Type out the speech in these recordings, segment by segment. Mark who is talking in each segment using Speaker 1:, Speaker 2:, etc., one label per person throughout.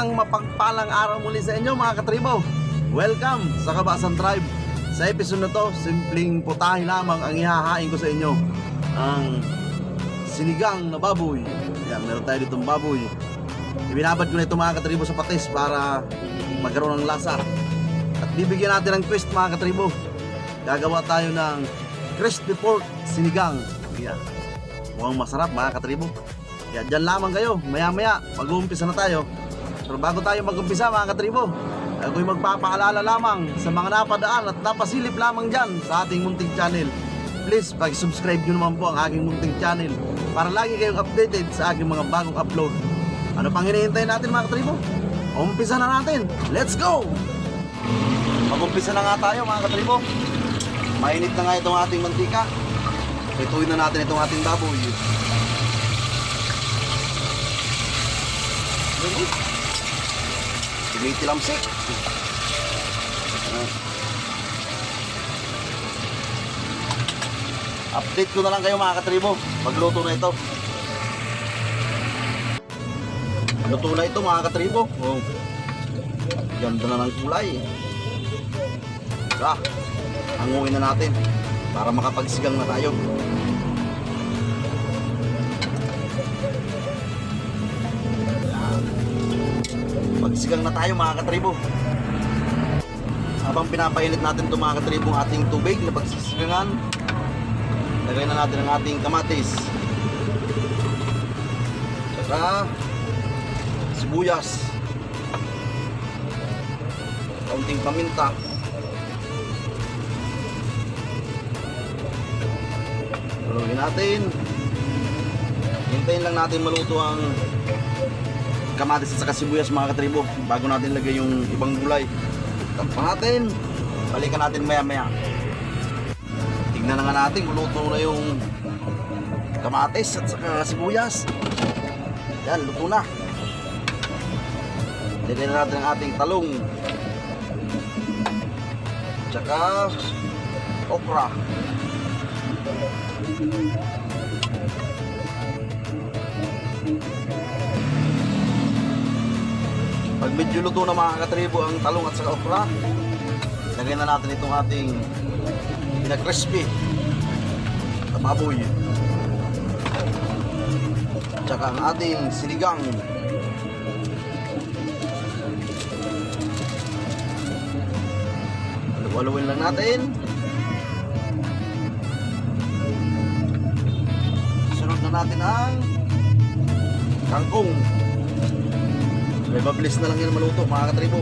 Speaker 1: Isang mapagpalang araw muli sa inyo mga katribo. Welcome sa Kabasan Tribe. Sa episode na to, simpleng putahe lamang ang ihahain ko sa inyo. Ang sinigang na baboy. Yan, meron tayo ditong baboy. Ibinabad ko na ito mga katribo sa patis para magkaroon ng lasa. At bibigyan natin ng twist mga katribo. Gagawa tayo ng crispy pork sinigang. Yan. Mukhang masarap mga katribo. Kaya dyan lamang kayo. Maya maya mag-uumpisa na tayo. Pero bago tayo mag-umpisa mga katribo, ako'y magpapaalala lamang sa mga napadaan at napasilip lamang dyan sa ating munting channel. Please, pag-subscribe nyo naman po ang aking munting channel para lagi kayong updated sa aking mga bagong upload. Ano pang hinihintay natin mga katribo? Umpisa na natin! Let's go! Mag-umpisa na nga tayo mga katribo. Mainit na nga itong ating mantika. Ituin na natin itong ating baboy. Lamsik. Update ko na lang kayo mga katribo pagluto na ito. Luto na ito mga katribo. Oh. Ganda na ng kulay. Hanguin na natin para makapagsigang na tayo. Magsigang na tayo mga katribo. Habang pinapainit natin ito mga katribo ang ating tubig na pagsisigangan, lagay na natin ang ating kamatis, saka sibuyas, kaunting paminta, haluin natin. Hintayin lang natin maluto ang kamatis at saka sibuyas mga katribo bago natin lagay yung ibang gulay. Takpan natin, balikan natin maya maya. Tignan na nga natin kung luto na yung kamatis at saka sibuyas. Yan, luto na. Lagyan na natin ang ating talong tsaka okra. Pag medyo luto na mga katribo ang talong at saka okra, lagyan na natin itong ating pina-crispy na baboy tsaka ang ating sinigang. Haluin lang natin. Sunod na natin ang kangkong. May mabilis na lang yan maluto mga katribo.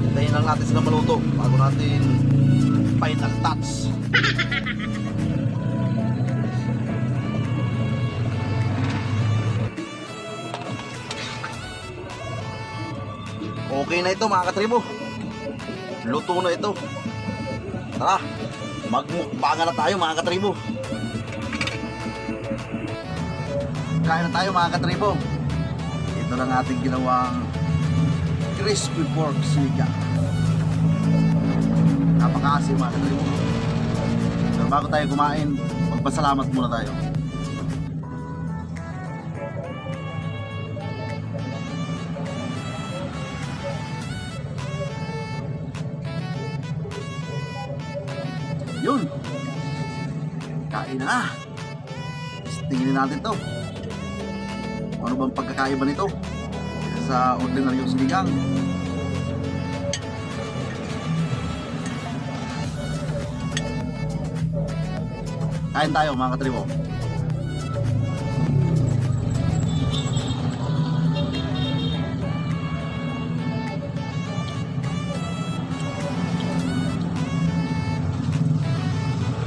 Speaker 1: Hintayin lang natin sila maluto bago natin final touch. Okay na ito mga katribo. Luto na ito. Tara, magmukbangan na tayo mga katribo. Kain na tayo mga katribo. Ito lang ating ginawang crispy pork sinigang. Napakaasim mga katribo. Pero bago tayo kumain, magpasalamat muna tayo. Yun, kain na. Tingnan natin to. Ano bang pagkakaiba nito sa ordinaryong sinigang? Kain tayo mga katribo.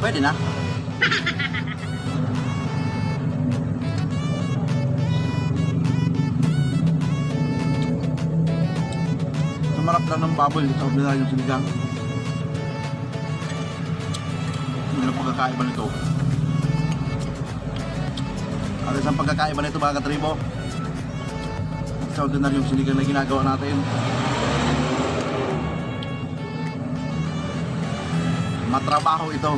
Speaker 1: Pwede na. Sumarap lang ng baboy sa ordinaryong sinigang. Ano ang pagkakaiba nito? At isang pagkakaiba nito mga katribo sa ordinaryong sinigang na ginagawa natin, matrabaho ito,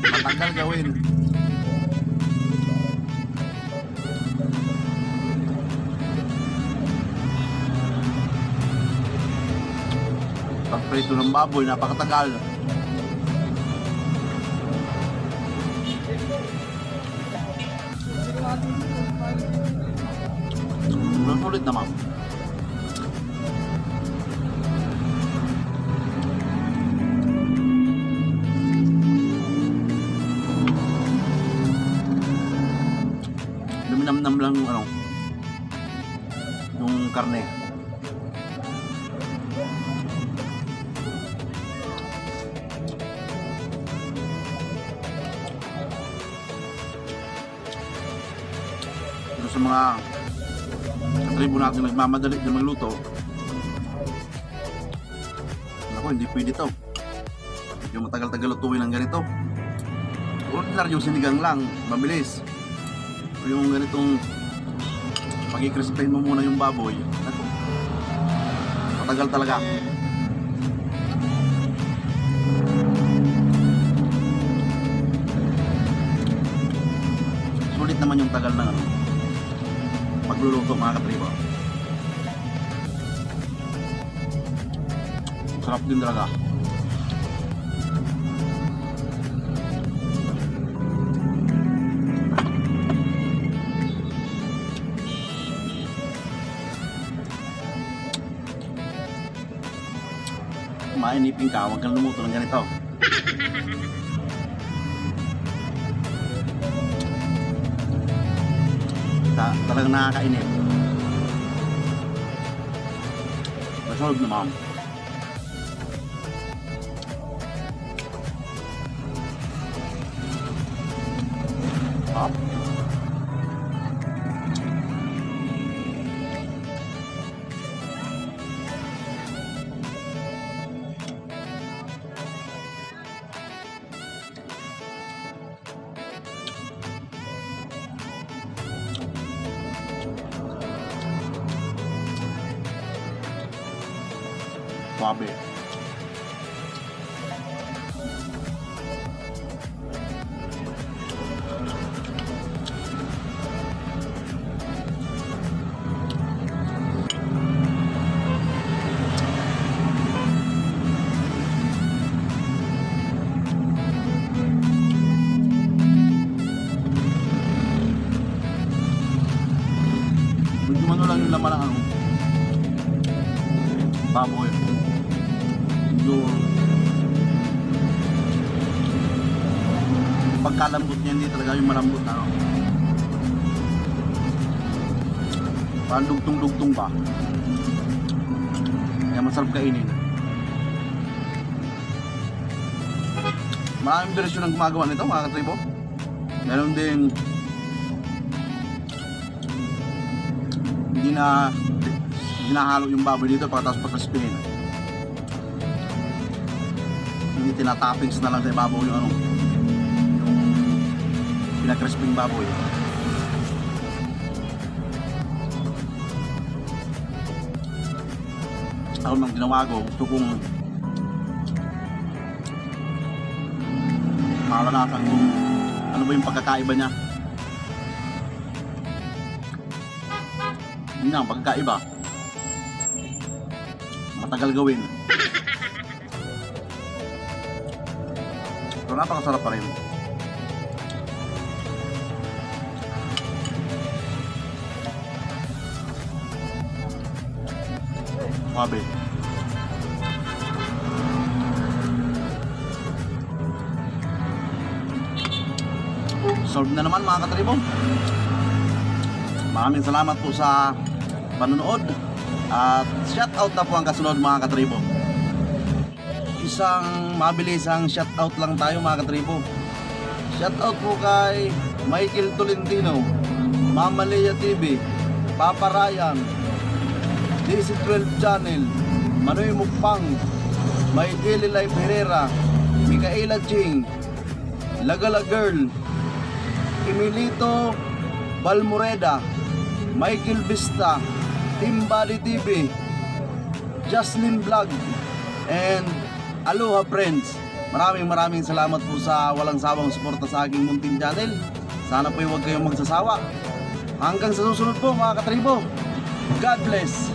Speaker 1: matagal gawin. pagprito ng baboy, napakatagal. Sulit naman. Luminamnam lang yung yung karne. Pero sa mga katribo natin nagmamadali na magluto, ako hindi pwede to. Yung matagal-tagal lutuin ng ganito. Ordinary yung sinigang lang, mabilis. Yung ganitong pag-i-crispin mo muna yung baboy, ako, matagal talaga. Sulit naman yung tagal ng pagluluto mga katribo. Sarap din talaga. Mainipin ka, huwag kang lumuto ng ganito. Talagang nakakainip. Masolve naman. Suabe. Medyo man lang yung laman ng baboy. Yung pagkalambot niya, hindi talaga yung malambot na parang dugtong-dugtong pa, kaya masarap kainin. Maraming version ang gumagawa nito mga katribo. Meron din hindi na hinahalo yung baboy dito pagkatapos pagkaspinin. Hindi tinatoppings na lang sa baboy yung yung pinakrisping baboy. Ako nang ginawa ko, gusto kong malalasan kung ano ba yung pagkakaiba niya. Yun nga, ang pagkakaiba matagal gawin, pero napakasarap pa rin. Sabi solve na naman mga katribo. Maraming salamat po sa panonood at shout out na po ang kasunod mga katribo. Isang mabilisang shout out lang tayo mga katribo. Shout out po kay Michael Tolentino, Mama Lea TV, Papa Ryan, DC12 Channel, Manoy Mukpang, May Daily Life Herrera, Micaela Ching, Lagala Girl, Emilito Balmoreda, Michael Vista, Team Body TV, Jocelyn Vlog, and Aloha Friends. Maraming salamat po sa walang sawang suporta sa aking munting channel. Sana po huwag kayong magsasawa. Hanggang sa susunod po mga katribo. God bless.